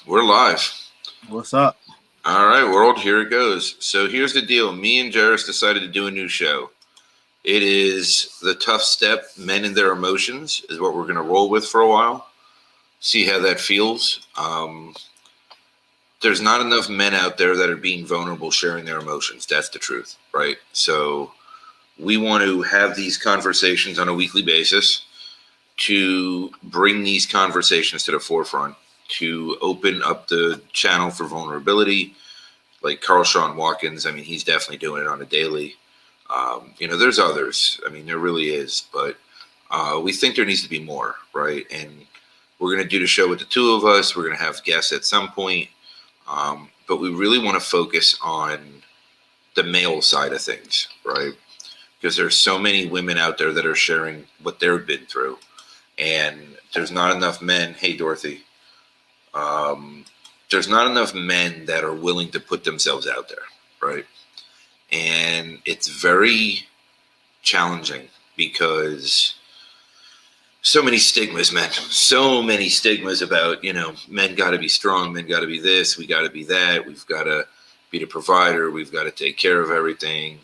We're live. What's up? All right, world, here it goes. So here's the deal. Me and Jaris decided to do a new show. It is The Tough Step, Men and Their Emotions, is what we're going to roll with for a while. See how that feels. There's not enough men out there that are being vulnerable, sharing their emotions. That's the truth, right? So we want to have these conversations on a weekly basis to bring these conversations to the forefront, to open up the channel for vulnerability. Like Carl Sean Watkins, I mean, he's definitely doing it on a daily. There's others. I mean, there really is, but we think there needs to be more, right? And we're going to do the show with the two of us. We're going to have guests at some point, but we really want to focus on the male side of things, right? Because there's so many women out there that are sharing what they've been through, and there's not enough men. Hey, Dorothy. There's not enough men that are willing to put themselves out there, right? And it's very challenging because so many stigmas, man. So many stigmas about, men got to be strong, men got to be this, we got to be that, we've got to be the provider, we've got to take care of everything.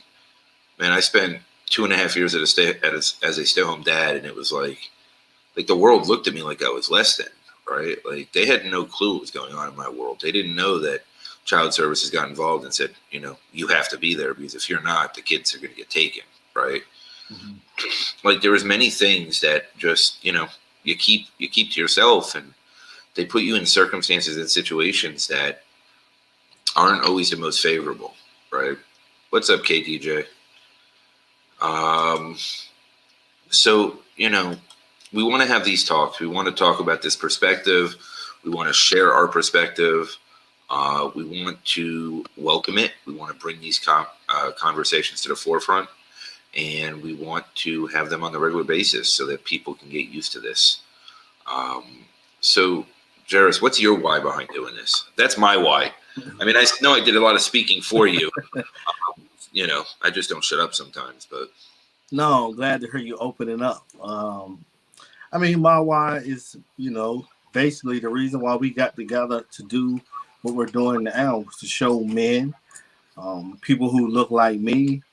Man, I spent 2.5 years as a stay-home dad, and it was like the world looked at me like I was less than. Right? Like they had no clue what was going on in my world. They didn't know that child services got involved and said, you have to be there because if you're not, the kids are going to get taken. Right? Mm-hmm. Like there was many things that just, you keep to yourself, and they put you in circumstances and situations that aren't always the most favorable. Right? What's up, KDJ? So, we want to have these talks. We want to talk about this perspective. We want to share our perspective. We want to welcome it. We want to bring these conversations to the forefront, and we want to have them on a regular basis so that people can get used to this. So, Jaris, what's your why behind doing this? That's my why. I mean, I know I did a lot of speaking for you. I just don't shut up sometimes, but. No, glad to hear you opening up. My why is, basically the reason why we got together to do what we're doing now was to show men, people who look like me,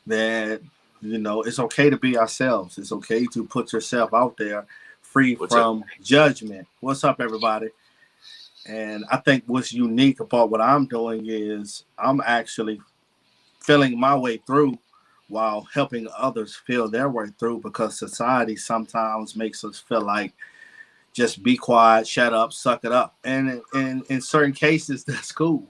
that, it's okay to be ourselves. It's okay to put yourself out there free from judgment. What's up, everybody? And I think what's unique about what I'm doing is I'm actually feeling my way through while helping others feel their way through, because society sometimes makes us feel like just be quiet, shut up, suck it up. And in certain cases, that's cool.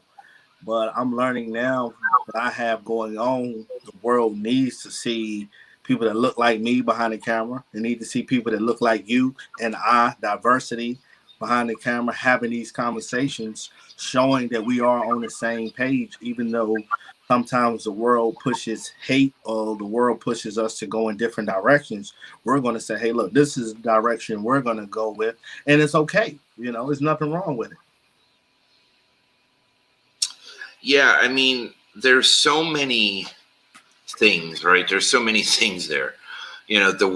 But I'm learning now what I have going on. The world needs to see people that look like me behind the camera. They need to see people that look like you and I, diversity behind the camera, having these conversations, showing that we are on the same page, even though sometimes the world pushes hate or the world pushes us to go in different directions. We're going to say, hey, look, this is the direction we're going to go with. And it's okay. There's nothing wrong with it. Yeah, I mean, there's so many things, right? There's so many things there. The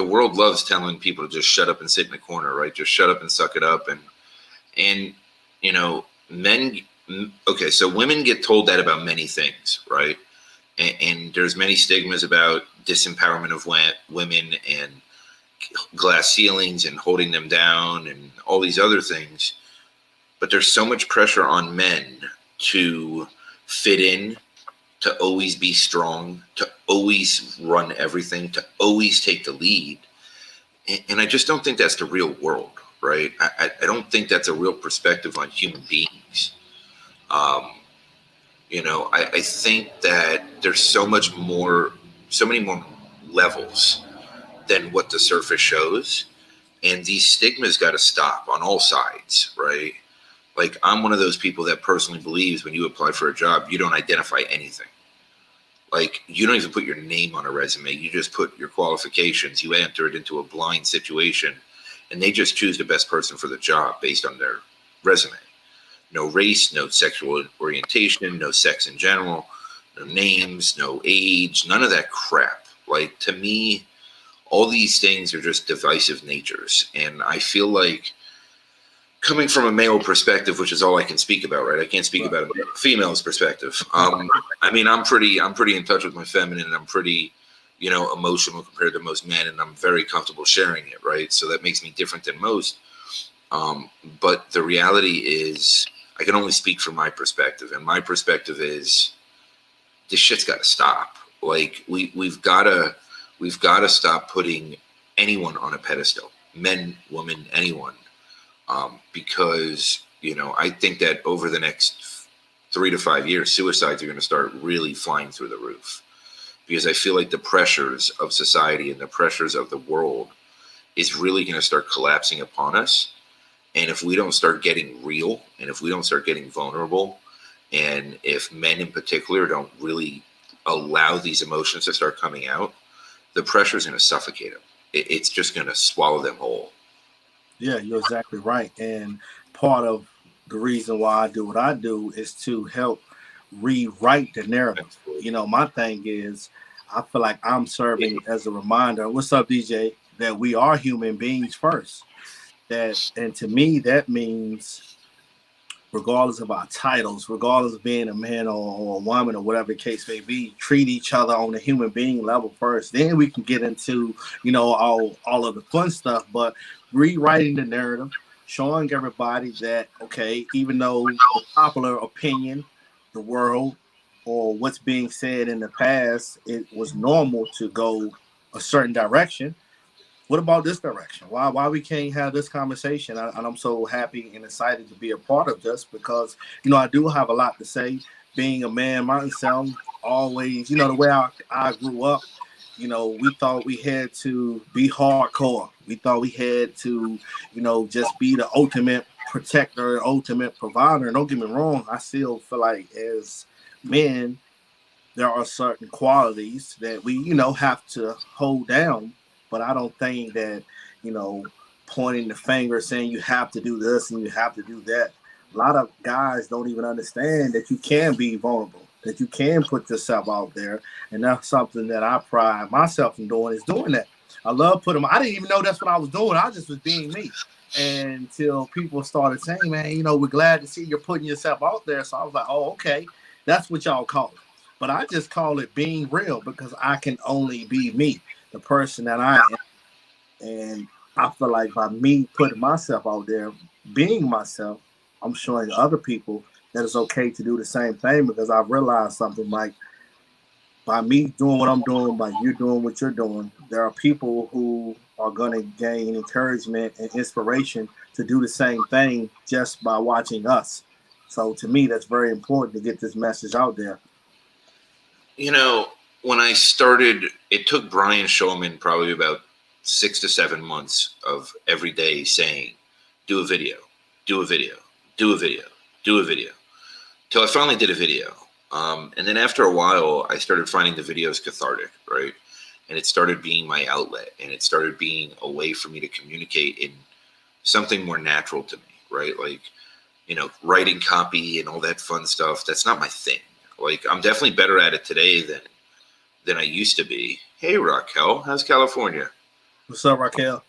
world loves telling people to just shut up and sit in the corner, right? Just shut up and suck it up. And men. Okay, so women get told that about many things, right? And there's many stigmas about disempowerment of women and glass ceilings and holding them down and all these other things. But there's so much pressure on men to fit in, to always be strong, to always run everything, to always take the lead. And I just don't think that's the real world, right? I don't think that's a real perspective on human beings. I think that there's so many more levels than what the surface shows. And these stigmas got to stop on all sides, right? Like, I'm one of those people that personally believes when you apply for a job, you don't identify anything. Like, you don't even put your name on a resume. You just put your qualifications. You enter it into a blind situation, and they just choose the best person for the job based on their resume. No race, no sexual orientation, no sex in general, no names, no age, none of that crap. Like, to me, all these things are just divisive natures. And I feel like coming from a male perspective, which is all I can speak about, right? I can't speak about a female's perspective. I mean, I'm pretty in touch with my feminine, and I'm pretty, emotional compared to most men, and I'm very comfortable sharing it, right? So that makes me different than most. But the reality is, I can only speak from my perspective, and my perspective is, this shit's got to stop. Like we've got to stop putting anyone on a pedestal, men, women, anyone. Because, I think that over the next 3 to 5 years, suicides are going to start really flying through the roof, because I feel like the pressures of society and the pressures of the world is really going to start collapsing upon us. And if we don't start getting real, and if we don't start getting vulnerable, and if men in particular don't really allow these emotions to start coming out, the pressure is going to suffocate them. It's just going to swallow them whole. Yeah, you're exactly right. And part of the reason why I do what I do is to help rewrite the narrative. My thing is, I feel like I'm serving as a reminder. What's up, DJ? That we are human beings first. And to me, that means, regardless of our titles, regardless of being a man or a woman or whatever the case may be, treat each other on a human being level first. Then we can get into, all of the fun stuff. But rewriting the narrative, showing everybody that, okay, even though the popular opinion, the world, or what's being said in the past, it was normal to go a certain direction. What about this direction? Why we can't have this conversation? And I'm so happy and excited to be a part of this, because, I do have a lot to say. Being a man myself, always, the way I grew up, we thought we had to be hardcore. We thought we had to, just be the ultimate protector, ultimate provider. And don't get me wrong, I still feel like as men, there are certain qualities that we, have to hold down. But I don't think that, pointing the finger saying you have to do this and you have to do that. A lot of guys don't even understand that you can be vulnerable, that you can put yourself out there. And that's something that I pride myself in doing, is doing that. I love putting I didn't even know that's what I was doing. I just was being me. And until people started saying, man, we're glad to see you're putting yourself out there. So I was like, oh, okay, that's what y'all call it. But I just call it being real, because I can only be me, the person that I am. And I feel like by me putting myself out there, being myself, I'm showing other people that it's okay to do the same thing, because I've realized something, like, by me doing what I'm doing, by you doing what you're doing, there are people who are going to gain encouragement and inspiration to do the same thing just by watching us. So to me, that's very important to get this message out there. When I started, it took Brian Shulman probably about 6 to 7 months of every day saying, do a video, do a video, do a video, do a video, till I finally did a video. And then after a while, I started finding the videos cathartic, right? And it started being my outlet, and it started being a way for me to communicate in something more natural to me, right? Like, writing copy and all that fun stuff, that's not my thing. Like, I'm definitely better at it today than I used to be. Hey, Raquel, how's California? What's up, Raquel?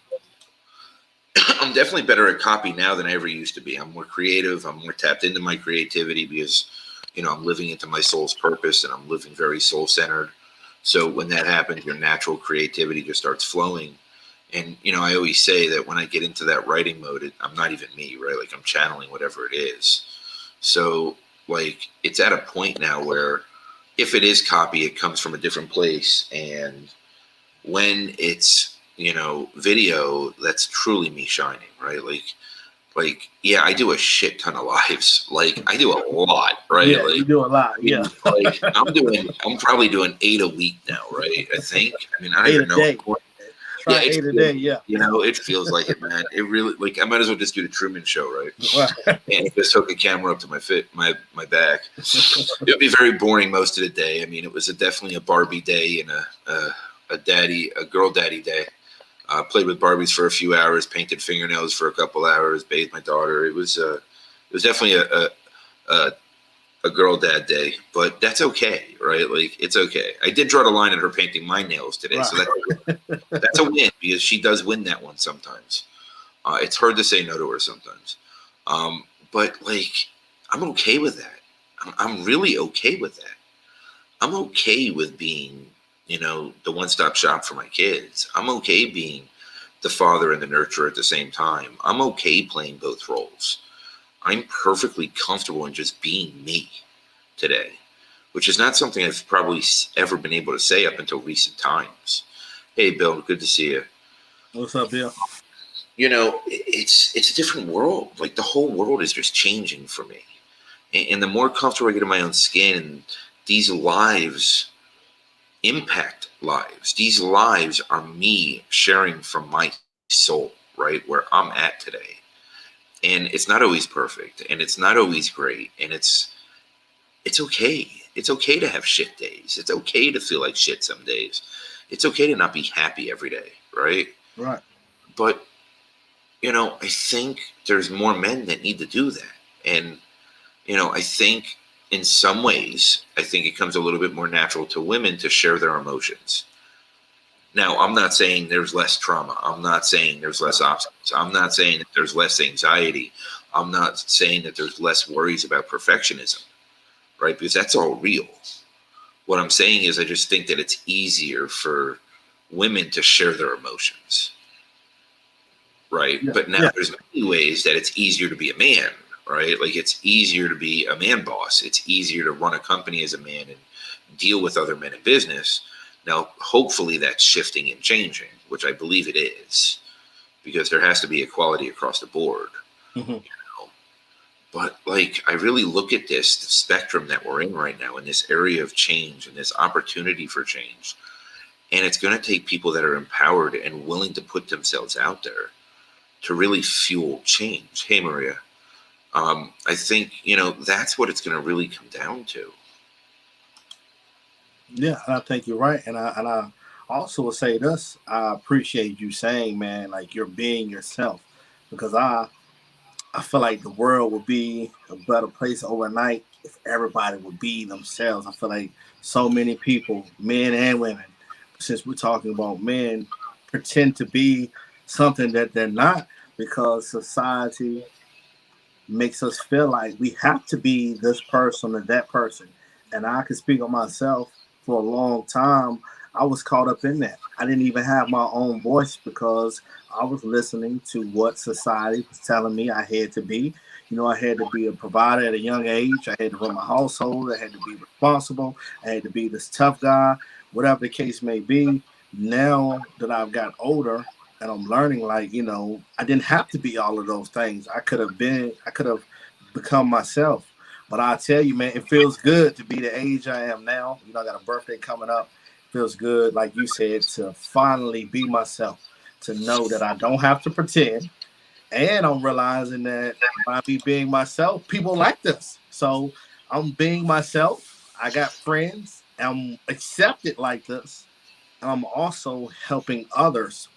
I'm definitely better at copy now than I ever used to be. I'm more creative. I'm more tapped into my creativity, because, I'm living into my soul's purpose, and I'm living very soul-centered. So when that happens, your natural creativity just starts flowing. And, I always say that when I get into that writing mode, I'm not even me, right? Like, I'm channeling whatever it is. So, like, it's at a point now where if it is copy, it comes from a different place. And when it's, video, that's truly me shining, right? Like, yeah, I do a shit ton of lives. Like, I do a lot, right? Yeah, like, you do a lot. Yeah. Like, I'm probably doing 8 a week now, right? I think. I mean, I don't even know. Day. Try 8 a day, yeah. It feels like it, man. It really, like, I might as well just do the Truman Show, right? And just hook a camera up to my back. It would be very boring most of the day. I mean, it was definitely a Barbie day and a girl daddy day. Played with Barbies for a few hours, painted fingernails for a couple hours, bathed my daughter. It was definitely a girl dad day, but that's okay, right? Like, it's okay. I did draw the line at her painting my nails today, so that's a win, because she does win that one sometimes. It's hard to say no to her sometimes. But like, I'm okay with that. I'm really okay with that. I'm okay with being, the one-stop shop for my kids. I'm okay being the father and the nurturer at the same time. I'm okay playing both roles. I'm perfectly comfortable in just being me today, which is not something I've probably ever been able to say up until recent times. Hey, Bill, good to see you. What's up, Bill? It's a different world. Like the whole world is just changing for me. And the more comfortable I get in my own skin, these lives impact lives. These lives are me sharing from my soul, right? Where I'm at today. And it's not always perfect and it's not always great. And it's okay. It's okay to have shit days. It's okay to feel like shit some days. It's okay to not be happy every day, right? Right. But, I think there's more men that need to do that. And, I think in some ways, I think it comes a little bit more natural to women to share their emotions. Now, I'm not saying there's less trauma. I'm not saying there's less obstacles. I'm not saying that there's less anxiety. I'm not saying that there's less worries about perfectionism, right? Because that's all real. What I'm saying is I just think that it's easier for women to share their emotions, right? Yeah. But now there's many ways that it's easier to be a man, right? Like it's easier to be a man boss. It's easier to run a company as a man and deal with other men in business. Now, hopefully that's shifting and changing, which I believe it is, because there has to be equality across the board. Mm-hmm. But like, I really look at the spectrum that we're in right now in this area of change and this opportunity for change. And it's going to take people that are empowered and willing to put themselves out there to really fuel change. Hey, Maria. I think, that's what it's going to really come down to. Yeah, and I think you're right. And I also will say this. I appreciate you saying, man, like you're being yourself. Because I feel like the world would be a better place overnight if everybody would be themselves. I feel like so many people, men and women, since we're talking about men, pretend to be something that they're not because society makes us feel like we have to be this person or that person. And I can speak on myself for a long time. I was caught up in that. I didn't even have my own voice because I was listening to what society was telling me I had to be. I had to be a provider at a young age. I had to run my household. I had to be responsible. I had to be this tough guy, whatever the case may be. Now that I've got older, and I'm learning, like, I didn't have to be all of those things. I could have become myself. But I tell you, man, it feels good to be the age I am now. I got a birthday coming up. It feels good, like you said, to finally be myself, to know that I don't have to pretend. And I'm realizing that by me being myself, people like this. So I'm being myself. I got friends. I'm accepted like this. I'm also helping others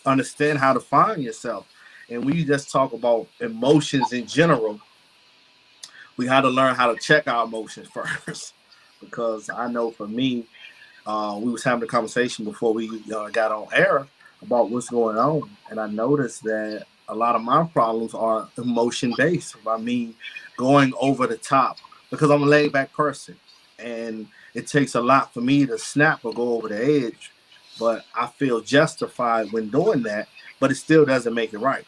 understand how to find yourself. And we just talk about emotions in general. We had to learn how to check our emotions first, because I know for me, we was having a conversation before we got on air about what's going on, and I noticed that a lot of my problems are emotion based by me going over the top because I'm a laid back person, and it takes a lot for me to snap or go over the edge. But I feel justified when doing that, but it still doesn't make it right.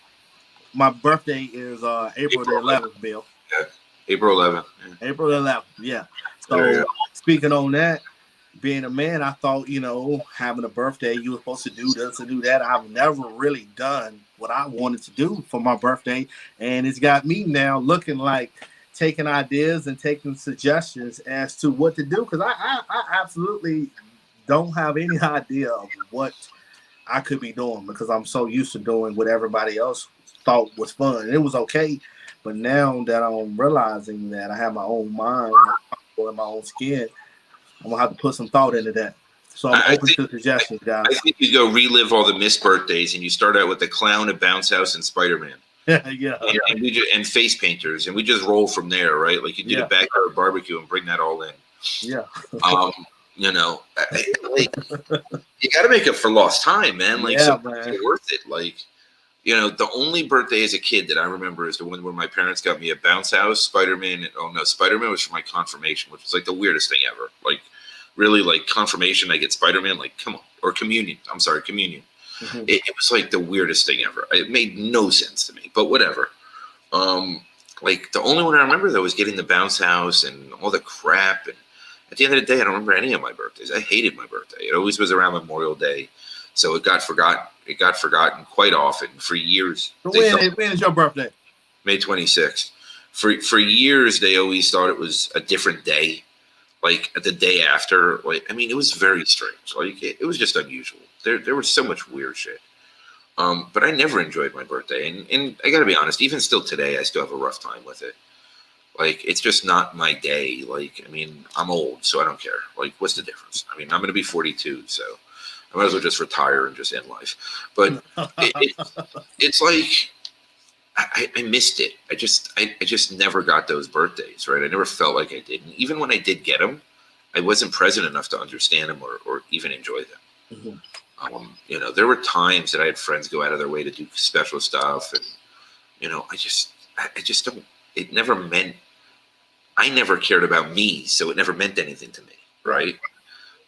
My birthday is April the 11th, Bill. Yeah. April 11th. Yeah. April 11th, yeah. So speaking on that, being a man, I thought, having a birthday, you were supposed to do this and do that. I've never really done what I wanted to do for my birthday. And it's got me now looking like taking ideas and taking suggestions as to what to do. Because I absolutely don't have any idea of what I could be doing because I'm so used to doing what everybody else thought was fun. And it was okay. But now that I'm realizing that I have my own mind and my own skin, I'm going to have to put some thought into that. So I'm open to suggestions, guys. I think you go relive all the missed birthdays and you start out with the clown at Bounce House and Spider-Man. Yeah. And face painters. And we just roll from there, right? Like you did a backyard barbecue and bring that all in. Yeah. You got to make up for lost time, man. Like, man. it's worth it. Like, You know, the only birthday as a kid that I remember is the one where my parents got me a bounce house, Spider-Man. Oh no, Spider-Man was for my confirmation, which was like the weirdest thing ever. Like, really, like confirmation, I get Spider-Man. Like, come on, or communion. I'm sorry, communion. Mhm. It was like the weirdest thing ever. It made no sense to me, but whatever. Like the only one I remember though was getting the bounce house and all the crap. And at the end of the day, I don't remember any of my birthdays. I hated my birthday. It always was around Memorial Day, so it got forgotten. It got forgotten quite often for years. So when is your birthday? May 26th. For years, they always thought it was a different day, like the day after. Like, I mean, it was very strange. Like, it was just unusual. There was so much weird shit. But I never enjoyed my birthday, and I gotta be honest. Even still today, I still have a rough time with it. Like, it's just not my day. Like, I mean, I'm old, so I don't care. Like, what's the difference? I mean, I'm gonna be 42, so I might as well just retire and just end life. But it's like I missed it. I just never got those birthdays, right? I never felt like I did. And even when I did get them, I wasn't present enough to understand them or even enjoy them. Mhm. You know, there were times that I had friends go out of their way to do special stuff, and you know, I just don't. It never meant. I never cared about me, so it never meant anything to me, right?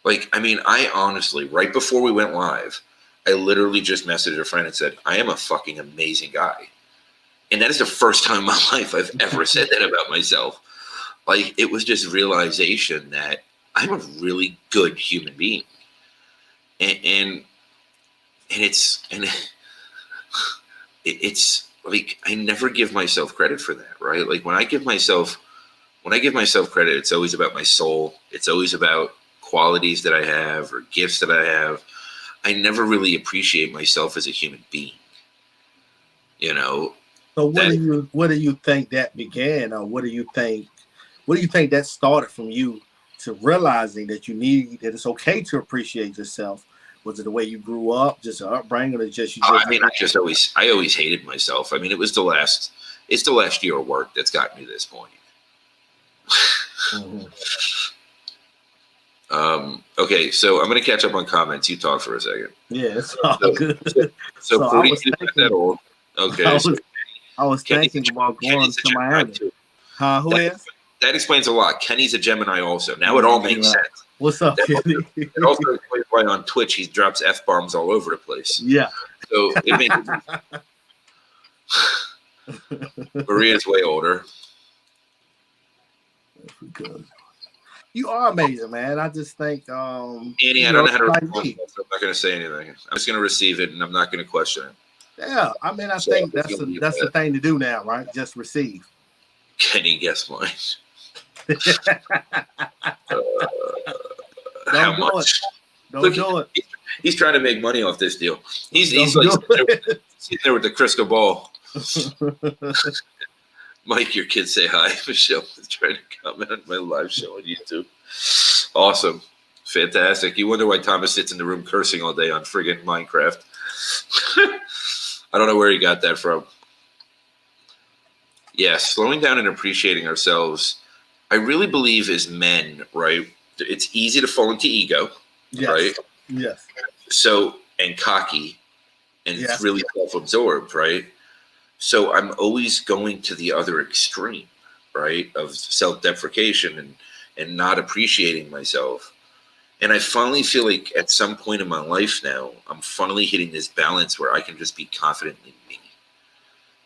Like, I mean, I honestly, right before we went live, I literally just messaged a friend and said, "I am a fucking amazing guy," and that is the first time in my life I've ever said that about myself. Like, it was just realization that I'm a really good human being, and it's like I never give myself credit for that, right? Like when I give myself credit, it's always about my soul. It's always about qualities that I have or gifts that I have. I never really appreciate myself as a human being. You know, So that what do you think that began, or what do you think that started from you to realizing that that it's okay to appreciate yourself? Was it the way you grew up, just an upbringing, or just you I just mean, I always hated myself. I mean, it's the last year of work that's got me to this point. Mhm. Okay, so I'm going to catch up on comments. You talk for a second. Yeah, it's all So, good. so So 42 not that old. Okay, so I was thinking about going Kenny's a to Gemini Miami. too. Huh? Who That, is? that explains a lot. Kenny's a Gemini also. Now it all makes sense. What's up, Kenny? It also explains why on Twitch he drops F-bombs all over the place. Yeah. So it makes Maria's way older. Good. You are amazing, man. I just think Annie, I don't know how to like respond, me. so I'm not going to say anything. I'm just going to receive it, and I'm not going to question it. Yeah, I mean, I So think I'm just gonna leave that's the that. thing to do now, right? Just receive. Kenny, guess mine. Don't How do much? it. Don't Look, do it. he's trying to make money off this deal. He's Don't like do it. sitting there with the crystal ball. Mike, your kids say hi. Michelle is trying to comment on my live show on YouTube. Awesome. Fantastic. You wonder why Thomas sits in the room cursing all day on friggin' Minecraft. I don't know where he got that from. Yeah, slowing down and appreciating ourselves, I really believe as men, right? It's easy to fall into ego, Yes. right? Yes. So, and cocky, and Yes. it's really self-absorbed, right? So I'm always going to the other extreme, right? Of self-deprecation and not appreciating myself. And I finally feel like at some point in my life now, I'm finally hitting this balance where I can just be confidently me.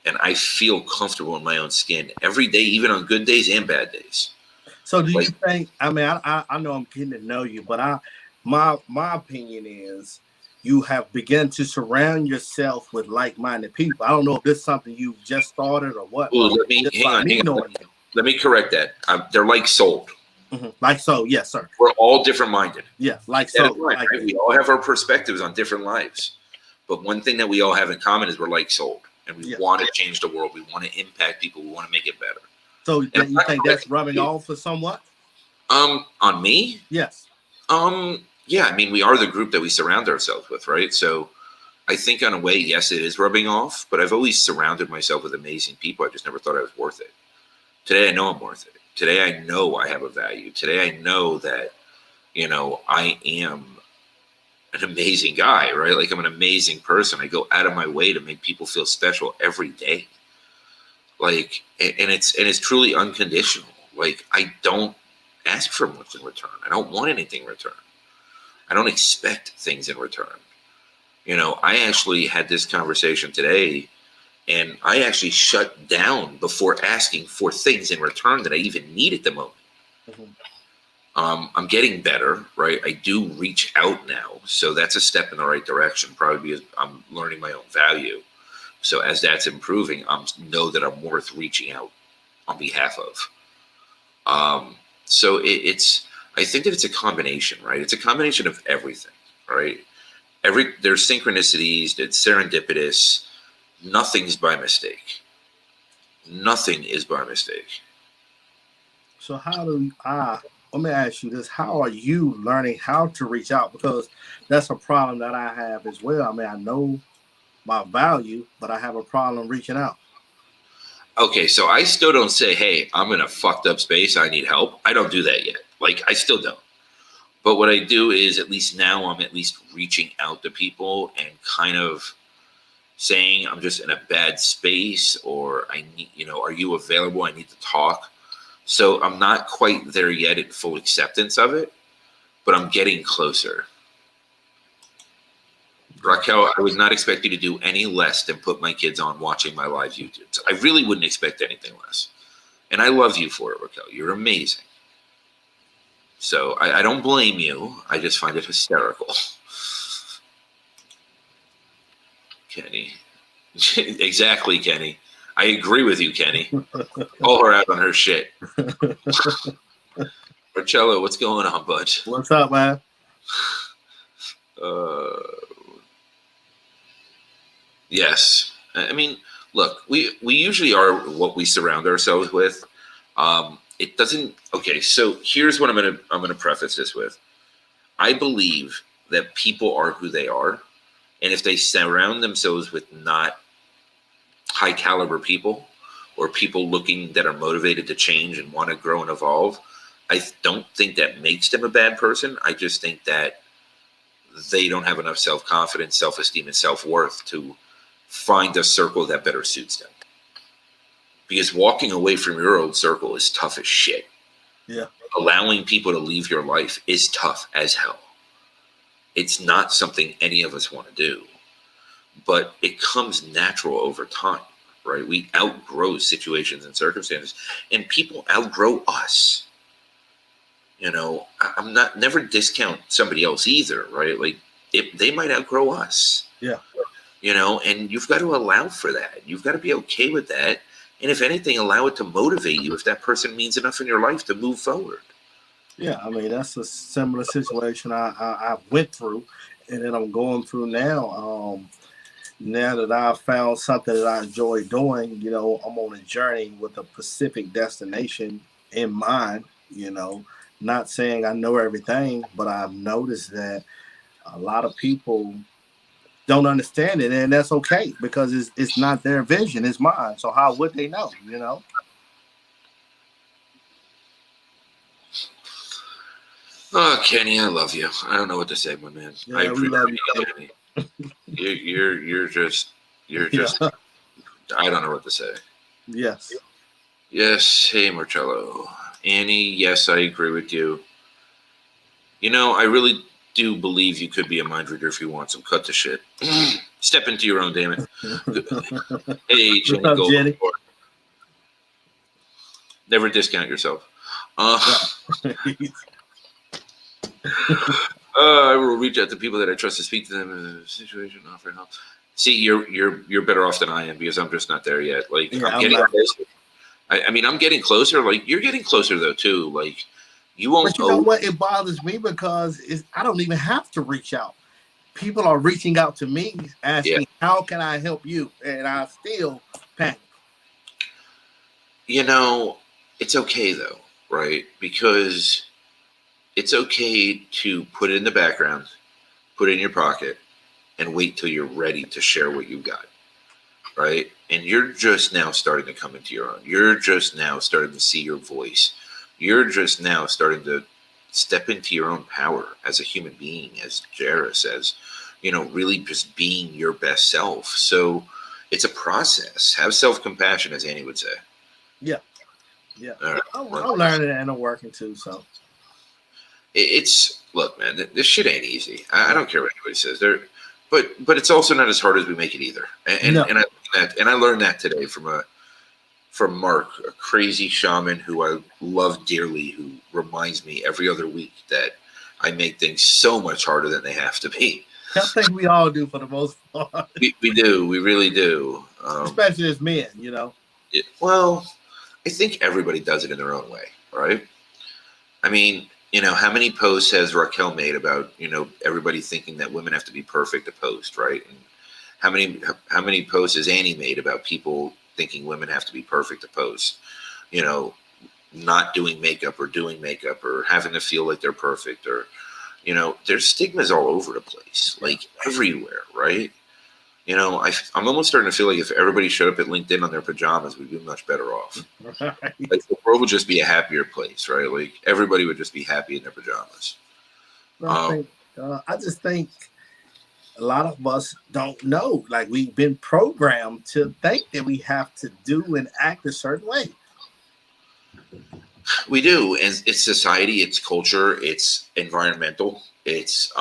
And I feel comfortable in my own skin every day, even on good days and bad days. So do you think, I mean, I know I'm getting to know you, but my opinion is you have begun to surround yourself with like-minded people. I don't know if this is something you've just started or what. Well, let me hang on. Let me correct that. They're like souled. Mm-hmm. Like so, yes, sir. We're all different minded. Yeah, like so. Right? We all have our perspectives on different lives. But one thing that we all have in common is we're like souled. And we want to change the world. We want to impact people. We want to make it better. So you think that's rubbing off for somewhat? On me? Yes. Yeah, I mean, we are the group that we surround ourselves with, right? So I think in a way, yes, it is rubbing off, but I've always surrounded myself with amazing people. I just never thought I was worth it. Today, I know I'm worth it. Today, I know I have a value. Today, I know that, I am an amazing guy, right? Like I'm an amazing person. I go out of my way to make people feel special every day. Like, and it's truly unconditional. Like I don't ask for much in return. I don't want anything in return. I don't expect things in return. I actually had this conversation today, and I actually shut down before asking for things in return that I even need at the moment. Mhm. I'm getting better, right? I do reach out now, so that's a step in the right direction. Probably because I'm learning my own value. So as that's improving, I know that I'm worth reaching out on behalf of. So it's. I think that it's a combination, right? It's a combination of everything, right? There's synchronicities. It's serendipitous. Nothing's by mistake. Nothing is by mistake. So how do let me ask you this: how are you learning how to reach out? Because that's a problem that I have as well. I mean, I know my value, but I have a problem reaching out. Okay, so I still don't say, "Hey, I'm in a fucked up space. I need help." I don't do that yet. Like I still don't. But what I do is at least now I'm at least reaching out to people and kind of saying I'm just in a bad space, or I need, are you available? I need to talk. So I'm not quite there yet in full acceptance of it, but I'm getting closer. Raquel, I would not expect you to do any less than put my kids on watching my live YouTube. So I really wouldn't expect anything less. And I love you for it, Raquel. You're amazing. So I don't blame you. I just find it hysterical. Kenny. Exactly, Kenny. I agree with you, Kenny. Call her out on her shit. Marcello, what's going on, bud? What's up, man? Yes. I mean, look, we usually are what we surround ourselves with. It doesn't. Okay, so here's what I'm gonna preface this with. I believe that people are who they are, and if they surround themselves with not high caliber people or people looking that are motivated to change and want to grow and evolve, I don't think that makes them a bad person. I just think that they don't have enough self-confidence, self-esteem, and self-worth to find a circle that better suits them. Because walking away from your old circle is tough as shit. Yeah. Allowing people to leave your life is tough as hell. It's not something any of us want to do, but it comes natural over time, right? We outgrow situations and circumstances, and people outgrow us. I'm not never discount somebody else either, right? Like they might outgrow us. Yeah. And you've got to allow for that. You've got to be okay with that. And if anything, allow it to motivate you if that person means enough in your life to move forward. Yeah, I mean that's a similar situation I went through, and then I'm going through now. Now that I've found something that I enjoy doing, I'm on a journey with a specific destination in mind. Not saying I know everything, but I've noticed that a lot of people don't understand it, and that's okay because it's not their vision, it's mine. So how would they know? Oh, Kenny, I love you. I don't know what to say, my man. I Yeah, we love appreciate you. you, Kenny. You're just Yeah. I don't know what to say. Yes. Yes, hey Marcello. Annie, yes, I agree with you. I really do believe you could be a mind reader if you want some cut to shit. Step into your own, damn it. Hey, What's Jenny up, Gold. Jenny? Never discount yourself. I will reach out to people that I trust to speak to them in a situation, offer help. See, you're better off than I am because I'm just not there yet. Like Yeah, I'm getting closer. I mean, I'm getting closer. Like you're getting closer though too. Like you won't. But you know what? It bothers me because I don't even have to reach out. People are reaching out to me asking, "How can I help you?" And I still panic. It's okay though, right? Because it's okay to put it in the background, put it in your pocket, and wait till you're ready to share what you got, right? And you're just now starting to come into your own. You're just now starting to see your voice. You're just now starting to step into your own power as a human being, as Jaris, as, really just being your best self. So it's a process. Have self-compassion, as Annie would say. Yeah, yeah. All right. I'm learning and I'm working too. So It's look, man. This shit ain't easy. I don't care what anybody says. But it's also not as hard as we make it either. And I learned that today from Mark, a crazy shaman who I love dearly, who reminds me every other week that I make things so much harder than they have to be. I think we all do for the most part. We do. We really do. Especially as men, Well, I think everybody does it in their own way, right? I mean, how many posts has Raquel made about, everybody thinking that women have to be perfect to post, right? And how many posts has Annie made about people thinking women have to be perfect to post? Not doing makeup or doing makeup or having to feel like they're perfect, or, there's stigmas all over the place, like everywhere, right? I'm almost starting to feel like if everybody showed up at LinkedIn on their pajamas, we'd be much better off. Right. Like the world would just be a happier place, right? Like everybody would just be happy in their pajamas. I just think a lot of us don't know. Like we've been programmed to think that we have to do and act a certain way. We do, and it's society, it's culture, it's environmental, it's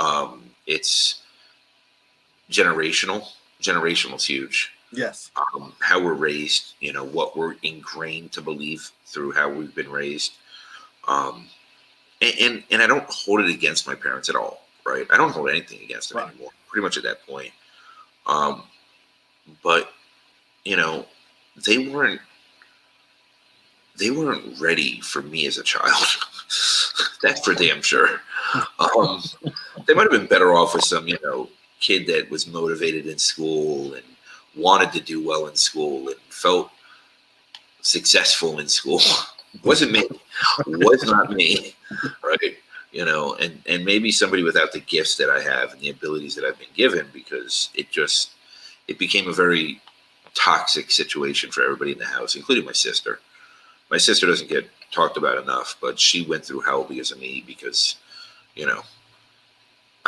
generational. Generational is huge. Yes. How we're raised, what we're ingrained to believe through how we've been raised. And I don't hold it against my parents at all, right? I don't hold anything against them anymore, pretty much at that point. But they weren't ready for me as a child. That's for damn sure. They might have been better off with some, kid that was motivated in school and wanted to do well in school and felt successful in school. Wasn't me. Was not me. Right. And maybe somebody without the gifts that I have and the abilities that I've been given, because it became a very toxic situation for everybody in the house, including my sister. My sister doesn't get talked about enough, but she went through hell because of me, because,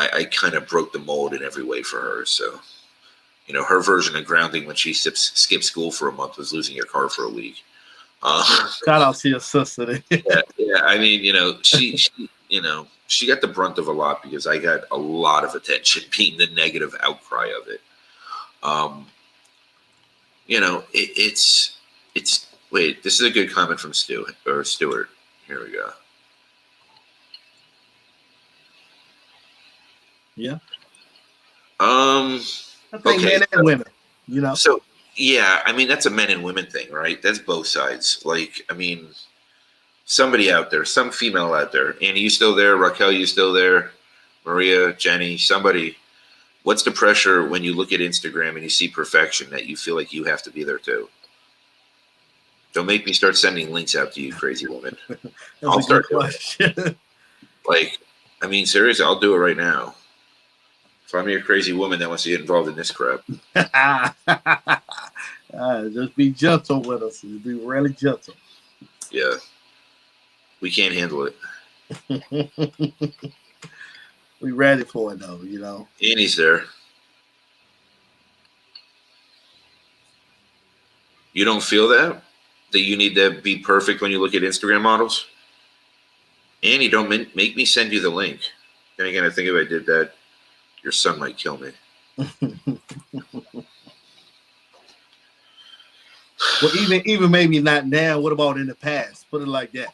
I kind of broke the mold in every way for her. So, her version of grounding when she skipped school for a month was losing your car for a week. Shout out to your sister. Yeah. I mean, she got the brunt of a lot because I got a lot of attention being the negative outcry of it. It's wait, this is a good comment from Stuart. Here we go. Yeah. I think men and women, So yeah, I mean that's a men and women thing, right? That's both sides. Like, I mean, somebody out there, some female out there. Annie, you still there? Raquel, you still there? Maria, Jenny, somebody. What's the pressure when you look at Instagram and you see perfection that you feel like you have to be there too? Don't make me start sending links out to you, crazy woman. I'll start doing it. Like, I mean, seriously, I'll do it right now. If I'm a crazy woman that wants to get involved in this crap. Just be gentle with us. Just be really gentle. Yeah. We can't handle it. We ready for it, though, Annie's there. You don't feel that? That you need to be perfect when you look at Instagram models? Annie, don't make me send you the link. Then again, I think if I did that, your son might kill me. Well, even maybe not now. What about in the past? Put it like that.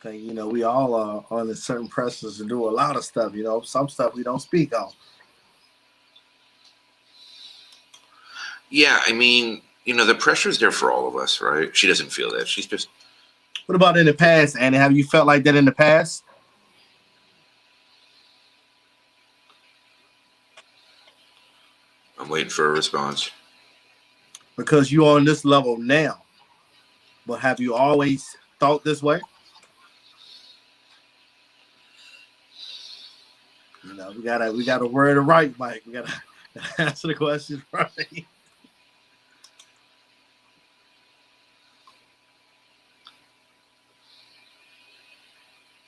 Okay, we all are under certain pressures to do a lot of stuff. Some stuff we don't speak on. Yeah, I mean, the pressure's there for all of us, right? She doesn't feel that. She's just. What about in the past, Annie? Have you felt like that in the past? I'm waiting for a response. Because you're on this level now. But have you always thought this way? We gotta word it right, Mike. We gotta Answer the question, right?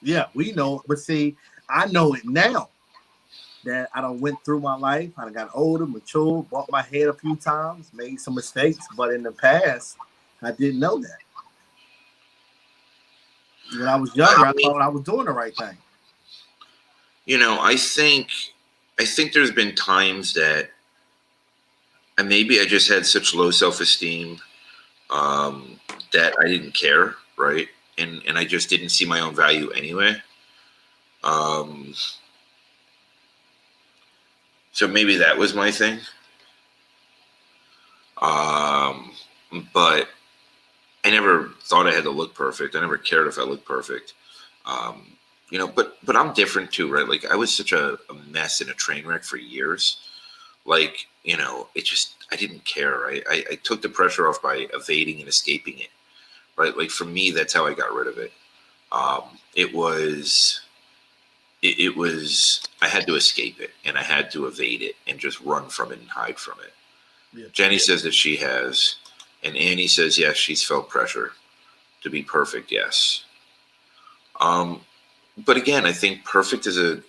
Yeah, we know, but see, I know it now that I done went through my life. I done got older, matured, bumped my head a few times, made some mistakes, but in the past, I didn't know that. When I was I younger, I mean, thought I was doing the right thing. I think there's been times that and maybe I just had such low self-esteem that I didn't care, right? And I just didn't see my own value anyway. Um, so maybe that was my thing. Um, but I never thought I had to look perfect. I never cared if I looked perfect. Um, but I'm different too, right? Like I was such a mess and a train wreck for years. Like, it just I didn't care, right? I took the pressure off by evading and escaping it, right? Like for me, that's how I got rid of it. It was it was I had to escape it and I had to evade it and just run from it and hide from it. Yeah. Jenny says that she has, and Annie says yes, she's felt pressure to be perfect. Yes, but again, I think perfect is a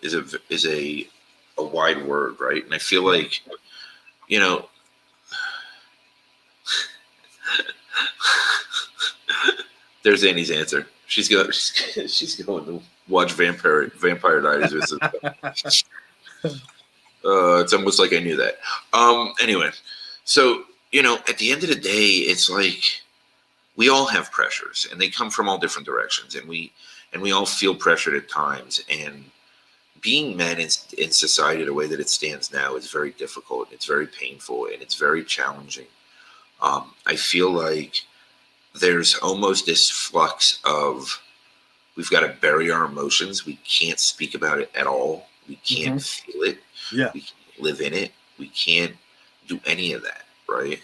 wide word, right? And I feel like you know there's Annie's answer. She's going to watch Vampire Diaries with us. It's almost like I knew that. Anyway, so at the end of the day, it's like we all have pressures, and they come from all different directions, and we all feel pressured at times. And being men in society the way that it stands now is very difficult. It's very painful, and it's very challenging. I feel like there's almost this flux of we've got to bury our emotions. We can't speak about it at all. We can't feel it. Yeah. We can't live in it. We can't do any of that, right?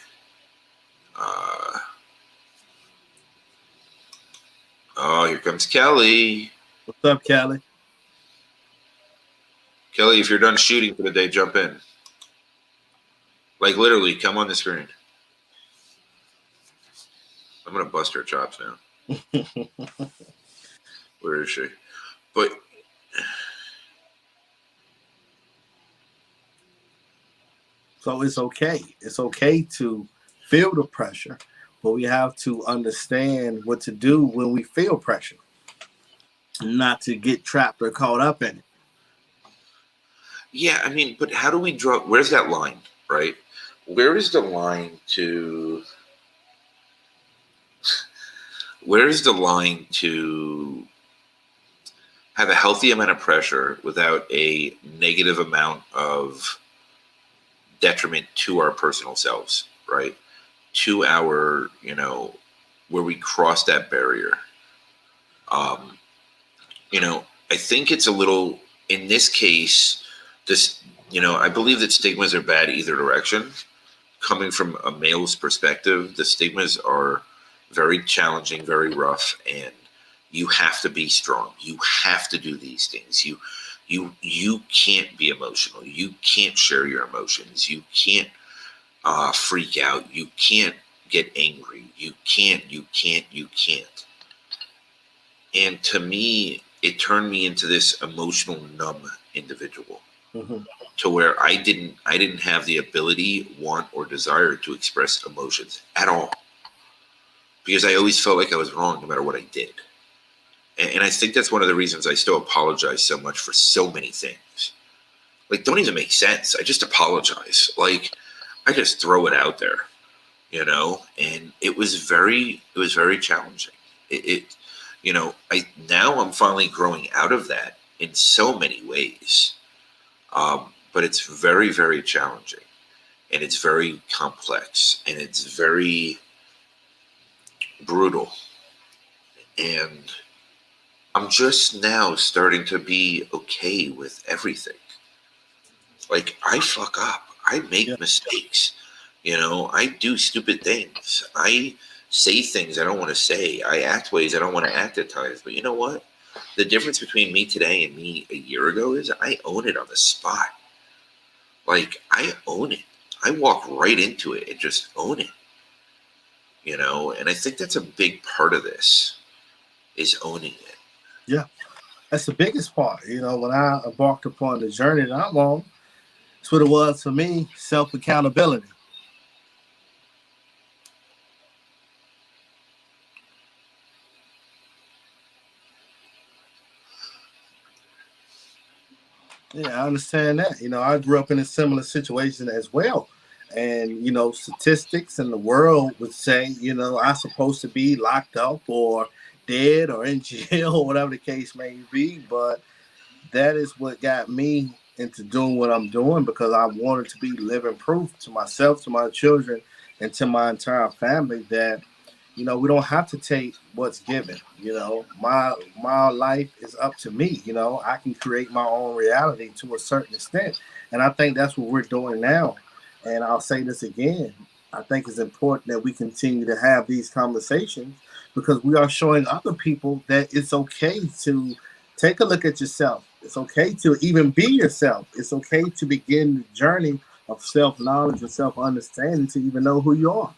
Oh, here comes Kelly. What's up, Callie? Kelly, if you're done shooting for the day, jump in. Like literally, come on the screen. I'm gonna bust her chops now. Where is she? But So it's okay. It's okay to feel the pressure, but we have to understand what to do when we feel pressure, not to get trapped or caught up in it. yeah, I mean, but how do we draw? Where's that line, right? Where is the line to? Where is the line to have a healthy amount of pressure without a negative amount of detriment to our personal selves, right? To our, where we cross that barrier. Um, I think it's a little, in this case, this, I believe that stigmas are bad either direction. Coming from a male's perspective, the stigmas are very challenging, very rough, and you have to be strong. You have to do these things. You can't be emotional. You can't share your emotions. You can't freak out. You can't get angry. You can't. You can't. You can't. And to me, it turned me into this emotional numb individual Mm-hmm. to where I didn't have the ability, want, or desire to express emotions at all because I always felt like I was wrong no matter what I did. And I think that's one of the reasons I still apologize so much for so many things. Like, don't even make sense. I just apologize. Like, I just throw it out there, and it was very challenging. I'm finally growing out of that in so many ways. But it's very, very challenging, and it's very complex, and it's very brutal. And I'm just now starting to be okay with everything. Like, I fuck up. I Yeah. make mistakes. I do stupid things. I say things I don't want to say. I act ways I don't want to act at times. But you know what? The difference between me today and me a year ago is I own it on the spot. Like, I own it. I walk right into it and just own it. And I think that's a big part of this is owning it. Yeah, that's the biggest part. When I embarked upon the journey that I'm on, it's what it was for me, self accountability. Yeah, I understand that. I grew up in a similar situation as well. And, statistics in the world would say, I'm supposed to be locked up or dead or in jail or whatever the case may be. But that is what got me into doing what I'm doing because I wanted to be living proof to myself, to my children, and to my entire family that we don't have to take what's given. My life is up to me. I can create my own reality to a certain extent, and I think that's what we're doing now. And I'll say this again: I think it's important that we continue to have these conversations because we are showing other people that it's okay to take a look at yourself. It's okay to even be yourself. It's okay to begin the journey of self knowledge and self understanding to even know who you are.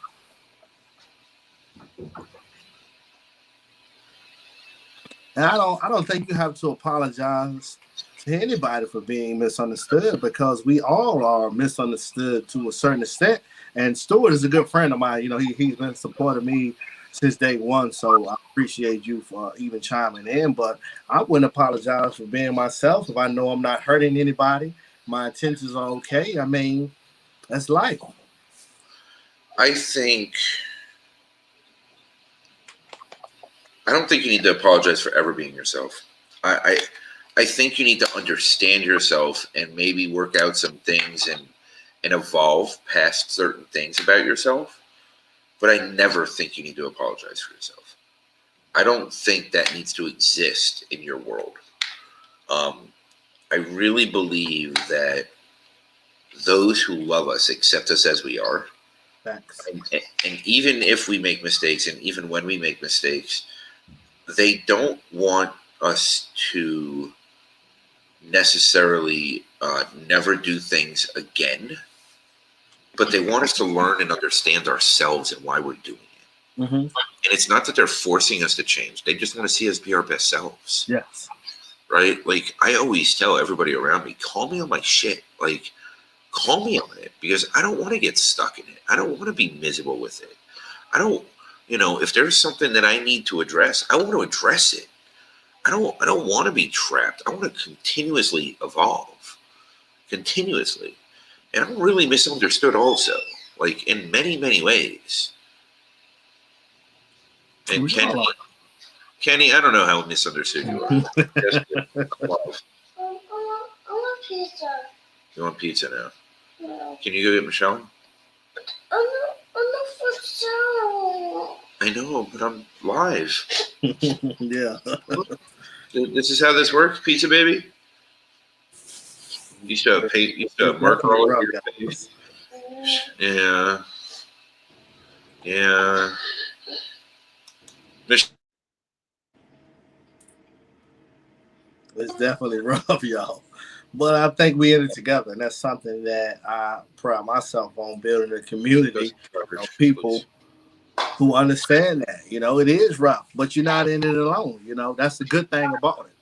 And I don't think you have to apologize to anybody for being misunderstood because we all are misunderstood to a certain extent. And Stuart is a good friend of mine. He's been supporting me since day one. So I appreciate you for even chiming in. But I wouldn't apologize for being myself if I know I'm not hurting anybody. My intentions are okay. I mean, that's life. I don't think you need to apologize for ever being yourself. I think you need to understand yourself and maybe work out some things and evolve past certain things about yourself. But I never think you need to apologize for yourself. I don't think that needs to exist in your world. I really believe that those who love us accept us as we are. Thanks. And even if we make mistakes, and even when we make mistakes, they don't want us to necessarily never do things again, but they want us to learn and understand ourselves and why we're doing it. Mm-hmm. And it's not that they're forcing us to change. They just want to see us be our best selves. Yes. Right? Like, I always tell everybody around me, call me on my shit. Like, call me on it because I don't want to get stuck in it. I don't want to be miserable with it. I don't, if there's something that I need to address, I want to address it. I don't want to be trapped. I want to continuously evolve. Continuously. And I'm really misunderstood also, like in many, many ways. And Kenny, I don't know how misunderstood you are. I want pizza. You want pizza now? No. Can you go get Michelle? I'm not for sale. I know, but I'm live. Yeah. This is how this works, pizza baby. You still have marker all over your face. Yeah. Yeah. It's definitely rough, y'all. But I think we in it together, and that's something that I pride myself on building a community of people who understand that. It is rough, but you're not in it alone. That's the good thing about it.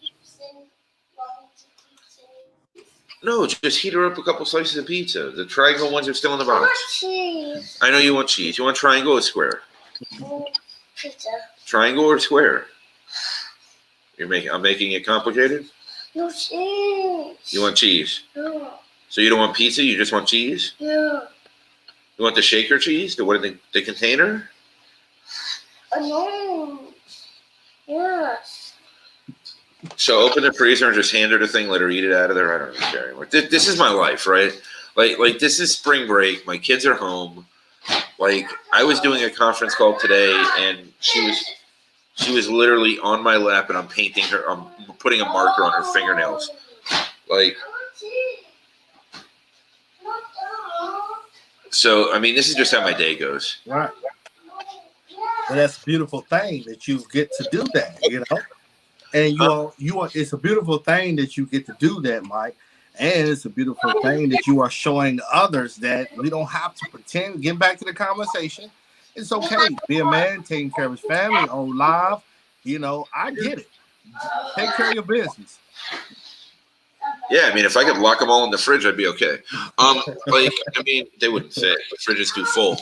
No, just heat her up a couple slices of pizza. The triangle ones are still in the I want box. cheese. I know you want cheese. You want triangle or square? Pizza. Triangle or square? I'm making it complicated? No cheese. You want cheese? No. So you don't want pizza, you just want cheese? Yeah. You want the shaker cheese? The container? No. Yes. So open the freezer and just hand her the thing, let her eat it out of there. I don't care anymore. This is my life, right? Like this is spring break. My kids are home. Like, I was doing a conference call today, and she was literally on my lap, and I'm painting her. I'm putting a marker on her fingernails. Like, so I mean, this is just how my day goes. Right. But that's a beautiful thing that you get to do that, And you are. It's a beautiful thing that you get to do that, Mike. And it's a beautiful thing that you are showing others that we don't have to pretend. Get back to the conversation. It's okay. Be a man, taking care of his family on live. I get it. Take care of your business. Yeah, I mean, if I could lock them all in the fridge, I'd be okay. They wouldn't fit. The fridge is too full.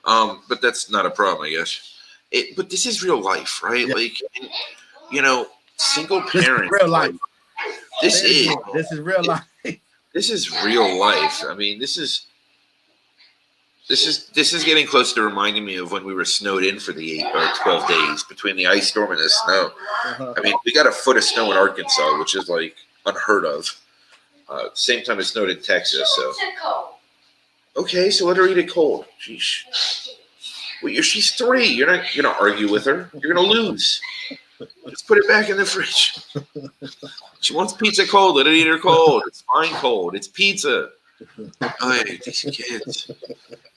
But that's not a problem, I guess. But this is real life, right? Yeah. Single This is parent. real life. This is real life. This is real life. I mean, this is getting close to reminding me of when we were snowed in for the 8 or 12 days between the ice storm and the snow. Uh-huh. I mean, we got a foot of snow in Arkansas, which is like unheard of. Same time it snowed in Texas. So okay, so let her eat it cold. Sheesh. Well, she's 3. You're not gonna argue with her. You're gonna lose. Just put it back in the fridge. She wants pizza cold. Let her eat her cold. It's fine cold. It's pizza. Oh, these kids.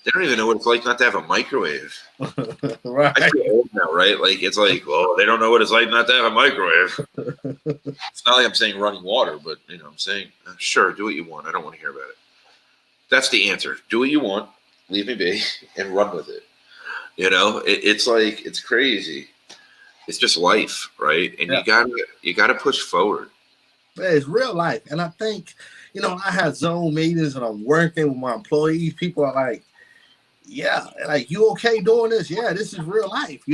They don't even know what it's like not to have a microwave. Right. I feel old now, right? It's like, well, they don't know what it's like not to have a microwave. It's not like I'm saying running water, but I'm saying, sure, do what you want. I don't want to hear about it. That's the answer. Do what you want, leave me be, and run with it. It's like, it's crazy. It's just life, right? And you gotta push forward. It's real life. And I think, I have Zoom meetings and I'm working with my employees. People are like, yeah, like, you okay doing this? Yeah, this is real life.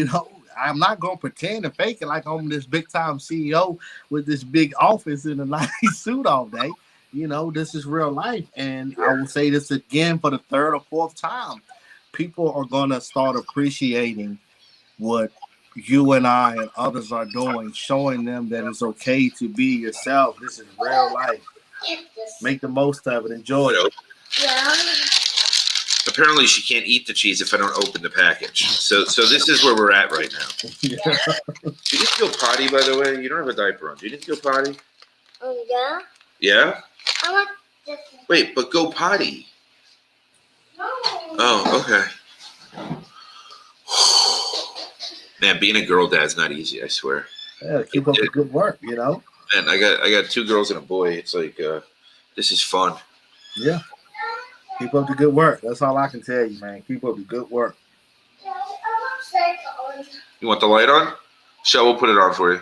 I'm not going to pretend and fake it like I'm this big time CEO with this big office in a nice suit all day. This is real life. And I will say this again for the 3rd or 4th time. People are going to start appreciating what you and I and others are doing, showing them that it's okay to be yourself. This is real life. Make the most of it. Enjoy it. Yeah. Apparently, she can't eat the cheese if I don't open the package. So this is where we're at right now. Yeah. You didn't go potty, by the way. You don't have a diaper on. You didn't go potty. Yeah. Yeah. I want this. Wait, but go potty. No. Oh, okay. Man, being a girl dad's not easy, I swear. Yeah, keep up the good work, Man, I got 2 girls and a boy. It's like this is fun. Yeah. Keep up the good work. That's all I can tell you, man. Keep up the good work. You want the light on? Shell will put it on for you.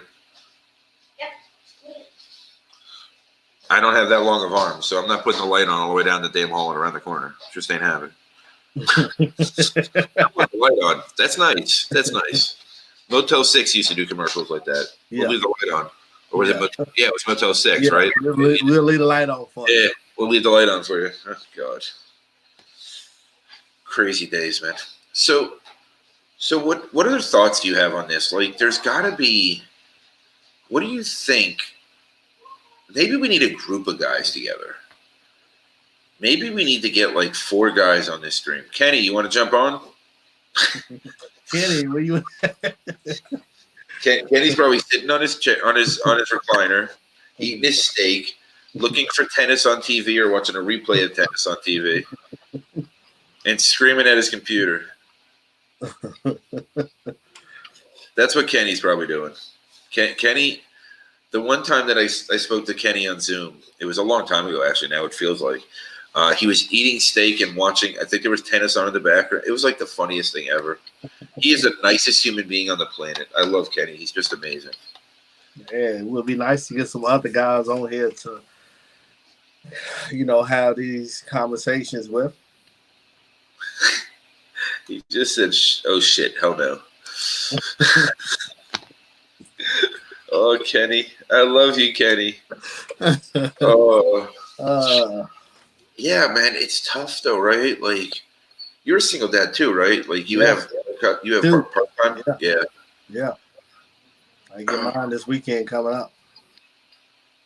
I don't have that long of arms, so I'm not putting the light on all the way down the damn hall and around the corner. Just ain't having. I want the light on. That's nice. That's nice. Motel 6 used to do commercials like that. Yeah. We'll leave the light on. Or was it? Yeah, it was Motel 6, right? We'll leave the light on for you. Yeah, we'll leave the light on for you. Oh, God. Crazy days, man. So what other thoughts do you have on this? Like, there's got to be, what do you think? Maybe we need a group of guys together. Maybe we need to get like 4 guys on this stream. Kenny, you want to jump on? Kenny, where you? Kenny's probably sitting on his chair, on his recliner, eating his steak, looking for tennis on TV or watching a replay of tennis on TV, and screaming at his computer. That's what Kenny's probably doing. Kenny, the one time that I spoke to Kenny on Zoom, it was a long time ago, actually, now it feels like. He was eating steak and watching, I think there was tennis on in the background. It was like the funniest thing ever. He is the nicest human being on the planet. I love Kenny. He's just amazing. Yeah, it would be nice to get some other guys on here to, have these conversations with. He just said, oh, shit, hell no. Oh, Kenny. I love you, Kenny. Oh. Yeah, man, it's tough though, right? Like, you're a single dad too, right? Like, you have part-time. Yeah. I get mine this weekend coming up.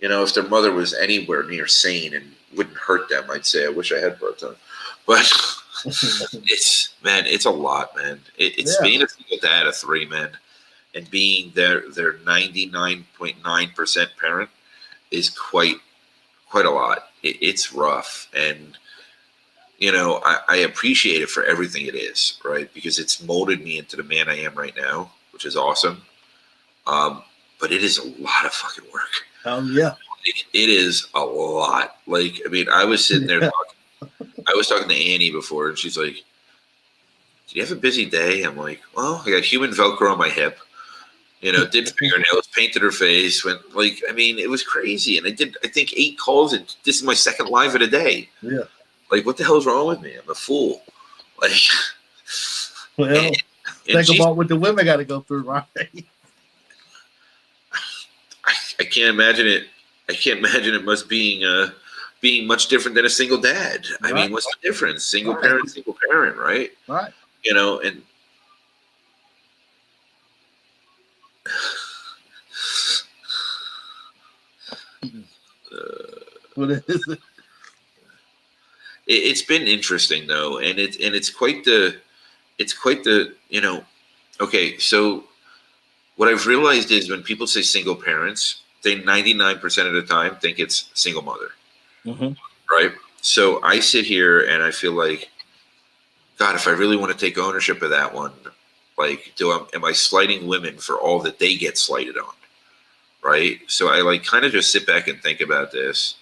If their mother was anywhere near sane and wouldn't hurt them, I'd say I wish I had part-time. But it's a lot, man. It's being a single dad of 3 men and being their 99.9% parent is quite a lot. It's rough, and I appreciate it for everything it is, right? Because it's molded me into the man I am right now, which is awesome. But it is a lot of fucking work. Yeah. It is a lot. Like, I mean, I was sitting there I was talking to Annie before, and she's like, "Did you have a busy day?" I'm like, "Well, I got human Velcro on my hip. Did fingernails, painted her face. Went like, I mean, it was crazy. And I think 8 calls, and this is my second live of the day. Yeah. Like, what the hell's wrong with me? I'm a fool. Like, Well, and think about what the women got to go through, right? I can't imagine it. I can't imagine it must being much different than a single dad. I mean, what's the difference? Single parent, right? Right. And What is it? It's been interesting though, and it's quite the okay. So what I've realized is when people say single parents, they 99% of the time think it's single mother, right? So I sit here and I feel like, God, if I really want to take ownership of that one, like, am I slighting women for all that they get slighted on, right? So I like kind of just sit back and think about this.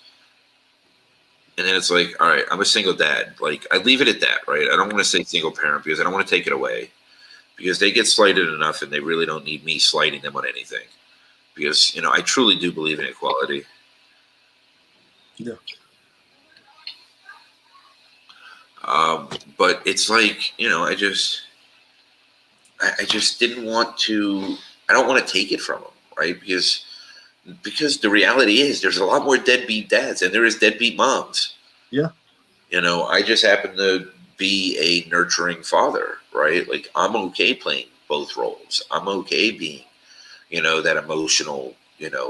And then it's like, all right, I'm a single dad. Like, I leave it at that, right? I don't want to say single parent because I don't want to take it away, because they get slighted enough and they really don't need me slighting them on anything, because, I truly do believe in equality. Yeah. But it's like, I just didn't want to, I don't want to take it from them, right? Because the reality is there's a lot more deadbeat dads than there is deadbeat moms. Yeah. I just happen to be a nurturing father, right? Like, I'm okay playing both roles. I'm okay being, that emotional,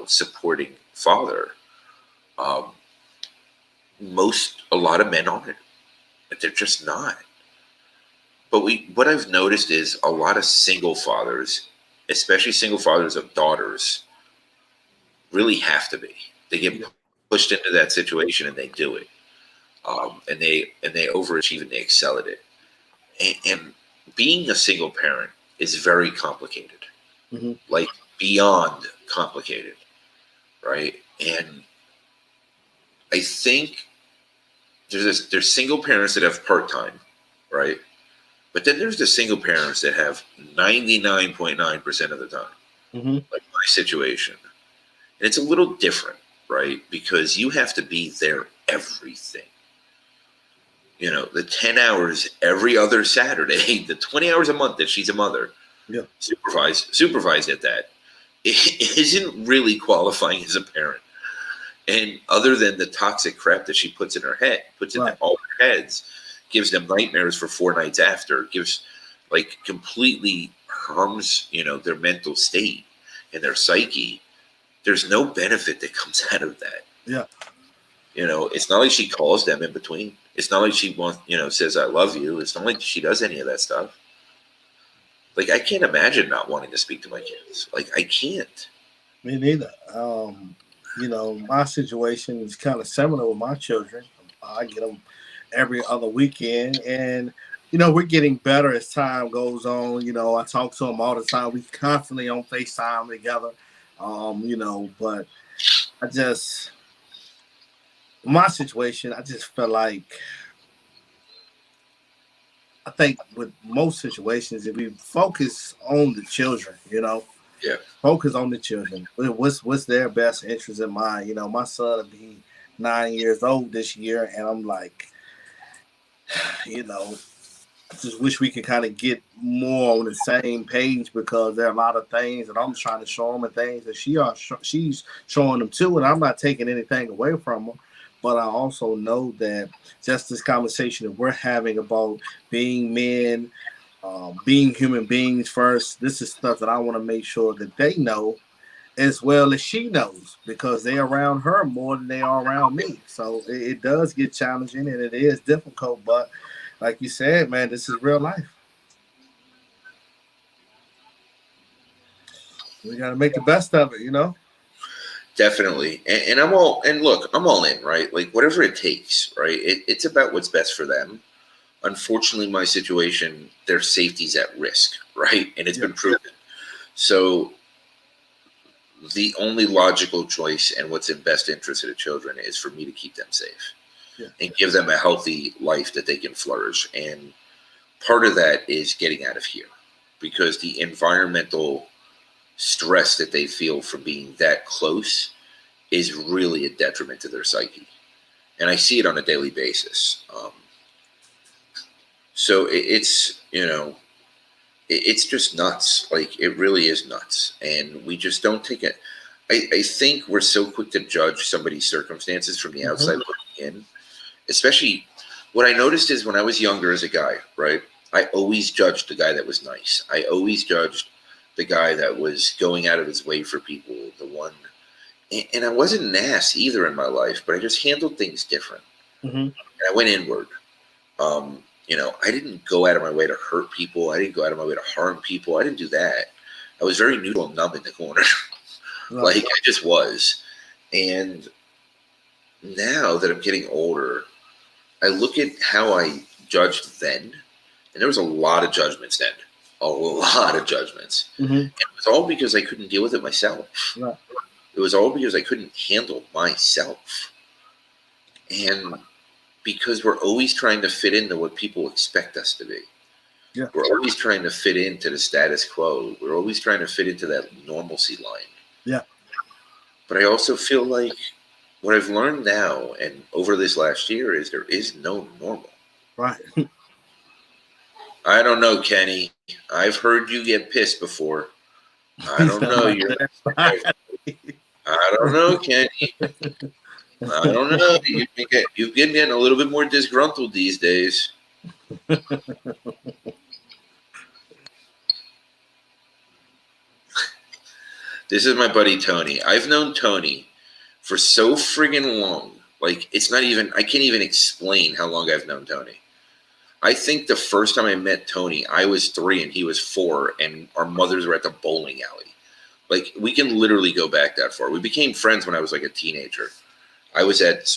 supporting father. A lot of men aren't, but they're just not. But what I've noticed is a lot of single fathers, especially single fathers of daughters, really have to be. They get pushed into that situation and they do it, and they overachieve and they excel at it. And being a single parent is very complicated, like beyond complicated, right? And I think there's single parents that have part time, right? But then there's the single parents that have 99.9% of the time, like my situation. And it's a little different, right? Because you have to be there everything. The 10 hours every other Saturday, the 20 hours a month that she's a mother, supervised at that, it isn't really qualifying as a parent. And other than the toxic crap that she puts in all their heads, gives them nightmares for 4 nights after, completely harms, their mental state and their psyche. There's no benefit that comes out of that. Yeah. It's not like she calls them in between. It's not like she says, I love you. It's not like she does any of that stuff. Like, I can't imagine not wanting to speak to my kids. Like, I can't. Me neither. My situation is kind of similar with my children. I get them every other weekend, and we're getting better as time goes on. I talk to them all the time. We constantly on FaceTime together. But my situation, I just feel like, I think with most situations, if we focus on the children, focus on the children. What's their best interest in mind? My son will be 9 years old this year, and I'm like, I just wish we could kind of get more on the same page, because there are a lot of things that I'm trying to show them and things that she's showing them too, and I'm not taking anything away from her. But I also know that just this conversation that we're having about being men, being human beings first, this is stuff that I want to make sure that they know as well as she knows, because they're around her more than they are around me. So it does get challenging and it is difficult, but like you said, man, this is real life. We got to make the best of it, Definitely. And I'm all in, right? Like, whatever it takes, right? It's about what's best for them. Unfortunately, my situation, their safety's at risk, right? And it's been proven. So the only logical choice and what's in best interest of the children is for me to keep them safe and give them a healthy life that they can flourish. And part of that is getting out of here, because the environmental stress that they feel from being that close is really a detriment to their psyche. And I see it on a daily basis. So it's, it's just nuts. Like, it really is nuts. And we just don't take it. I think we're so quick to judge somebody's circumstances from the outside looking in. Especially, what I noticed is when I was younger as a guy, right? I always judged the guy that was nice. I always judged the guy that was going out of his way for people, the one. And I wasn't an ass either in my life, but I just handled things different. And I went inward. I didn't go out of my way to hurt people. I didn't go out of my way to harm people. I didn't do that. I was very neutral and numb in the corner. Like, I just was. And now that I'm getting older, I look at how I judged then, and there was a lot of judgments then. A lot of judgments. And it was all because I couldn't deal with it myself. It was all because I couldn't handle myself. And because we're always trying to fit into what people expect us to be. We're always trying to fit into the status quo. We're always trying to fit into that normalcy line. But I also feel like what I've learned now and over this last year is there is no normal. I don't know, Kenny. I've heard you get pissed before. I don't know. I don't know, Kenny. I don't know. You've been getting a little bit more disgruntled these days. This is my buddy Tony. I've known Tony for so friggin' long. Like, it's not even, I can't even explain how long I've known Tony. I think the first time I met Tony, I was 3 and he was 4, and our mothers were at the bowling alley. Like, we can literally go back that far. We became friends when I was like a teenager. I was at,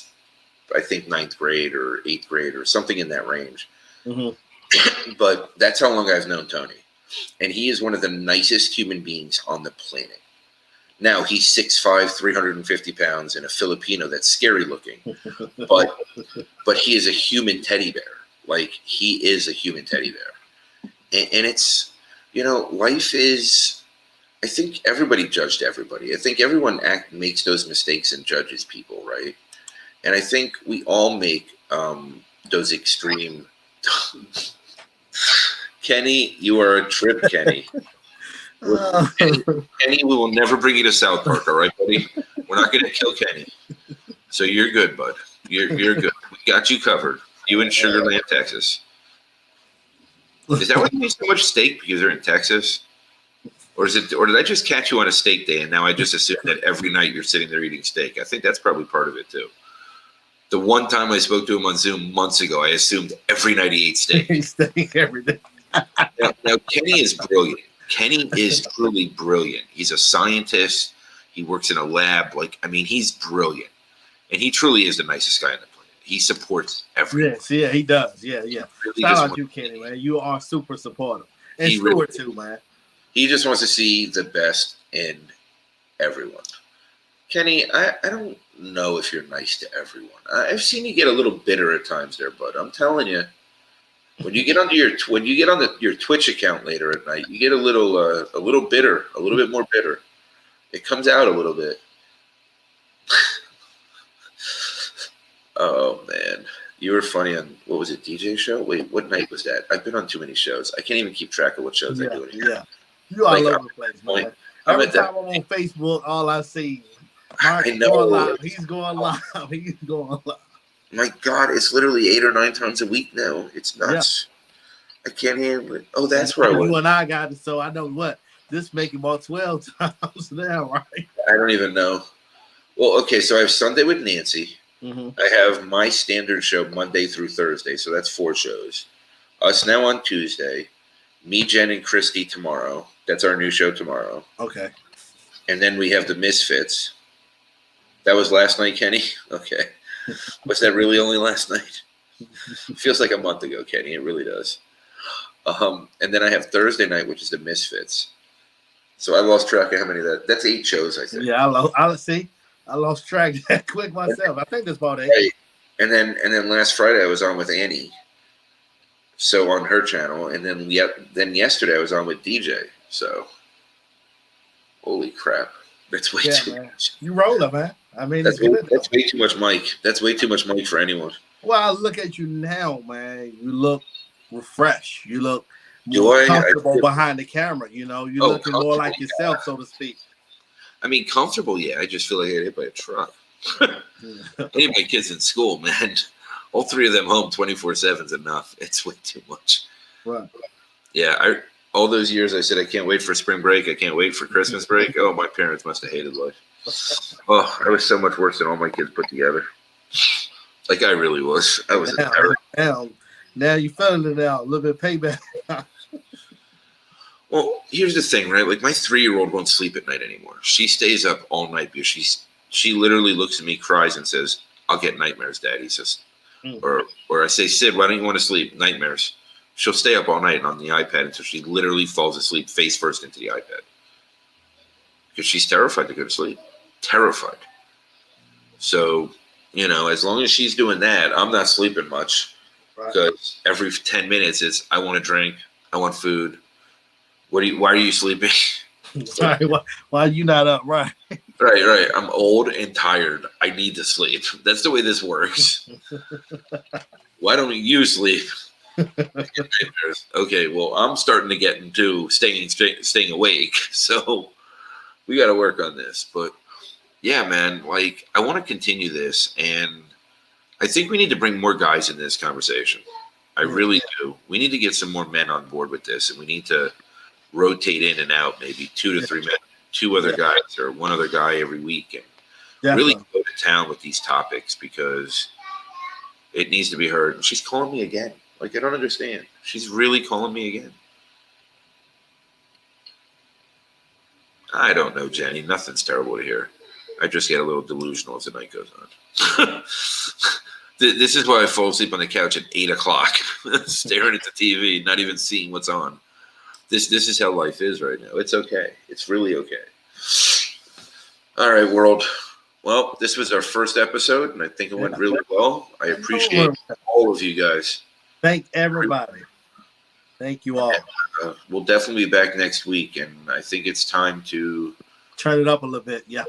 I think, 9th grade or 8th grade or something in that range. But that's how long I've known Tony. And he is one of the nicest human beings on the planet. Now, he's 6'5", 350 pounds, and a Filipino that's scary looking. But he is a human teddy bear. Like, he is a human teddy bear. And it's, life is, I think everybody judged everybody. I think everyone makes those mistakes and judges people, right? And I think we all make those extreme. Kenny, you are a trip, Kenny. Kenny, we will never bring you to South Park, all right, buddy? We're not going to kill Kenny. So you're good, bud. You're good. We got you covered. You in Sugar Land, Texas. Is that why you eat so much steak, because they're in Texas? Or did I just catch you on a steak day and now I just assume that every night you're sitting there eating steak? I think that's probably part of it too. The one time I spoke to him on Zoom months ago, I assumed every night he ate steak. Steak every day. Now, Kenny is brilliant. Kenny is truly brilliant. He's a scientist. He works in a lab. He's brilliant. And he truly is the nicest guy on the planet. He supports everyone. Yes, yeah, he does. Yeah. Really Shout out to you, Kenny, man. You are super supportive. And Stuart, too, man. He just wants to see the best in everyone. Kenny, I don't know if you're nice to everyone. I've seen you get a little bitter at times there, bud. I'm telling you. When you get onto your your Twitch account later at night, you get a little bitter, a little bit more bitter. It comes out a little bit. Oh man, you were funny on what was it, DJ show? Wait, what night was that? I've been on too many shows. I can't even keep track of what shows I do anymore. Yeah, you all over the place, man. Every time I'm on Facebook, all I see, Mark's going live. He's going live. He's going live. My God, it's literally 8 or 9 times a week now. It's nuts. Yeah. I can't handle it. Oh, that's where I was. You and I got it, so I know what. This making about 12 times now, right? I don't even know. Well, okay, so I have Sunday with Nancy. I have my standard show Monday through Thursday, so that's 4 shows. Us now on Tuesday. Me, Jen, and Christy tomorrow. That's our new show tomorrow. Okay. And then we have the Misfits. That was last night, Kenny? Okay. Was that really only last night? Feels like a month ago, Kenny. It really does. And then I have Thursday night, which is the Misfits. So I lost track of how many that's 8 shows, I think. Yeah, I lost track that quick myself. I think that's about 8. Right. And then last Friday I was on with Annie. So on her channel, and then yesterday I was on with DJ. So holy crap. That's way too much. You roller, man. I mean, that's way too much mic. That's way too much mic for anyone. Well, I look at you now, man. You look refreshed. You look more comfortable behind the camera. You know, you're looking more like yourself, so to speak. I mean, comfortable, yeah. I just feel like I got hit by a truck. Any of my kids in school, man. All 3 of them home 24/7 is enough. It's way too much. Right. Yeah, all those years I said I can't wait for spring break. I can't wait for Christmas break. Oh, my parents must have hated life. Oh, I was so much worse than all my kids put together. Like I really was. I was a terror. Now you're feeling it now. A little bit of payback. Well, here's the thing, right? Like my 3-year-old won't sleep at night anymore. She stays up all night because she literally looks at me, cries, and says, "I'll get nightmares, Daddy." Says, or I say, "Sid, why don't you want to sleep? Nightmares." She'll stay up all night on the iPad until she literally falls asleep face first into the iPad because she's terrified to go to sleep. Terrified. So, you know, as long as she's doing that, I'm not sleeping much because every 10 minutes is, I want a drink, I want food. Why are you sleeping? Why are you not up? Right. Right. I'm old and tired. I need to sleep. That's the way this works. Why don't you sleep? Okay, well, I'm starting to get into staying awake, so we got to work on this. But yeah, man, like I want to continue this, and I think we need to bring more guys in this conversation. I really do. We need to get some more men on board with this, and we need to rotate in and out, maybe 2 to 3 men, 2 other guys or 1 other guy every week, and really go to town with these topics because it needs to be heard. And she's calling me again. Like, I don't understand. She's really calling me again. I don't know, Jenny. Nothing's terrible to hear. I just get a little delusional as the night goes on. This is why I fall asleep on the couch at 8 o'clock, staring at the TV, not even seeing what's on. This is how life is right now. It's okay. It's really okay. All right, world. Well, this was our first episode, and I think it went really well. I appreciate all of you guys. Thank everybody. Thank you all. We'll definitely be back next week, and I think it's time to turn it up a little bit. Yeah.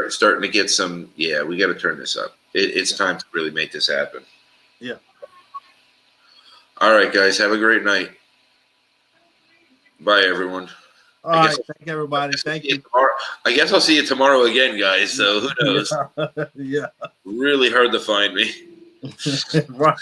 Starting to get some. Yeah, we got to turn this up. It's time to really make this happen. Yeah. All right, guys. Have a great night. Bye, everyone. All right. Thank everybody. Thank you. I guess I'll see you tomorrow again, guys. So who knows? Yeah. Really hard to find me. Right.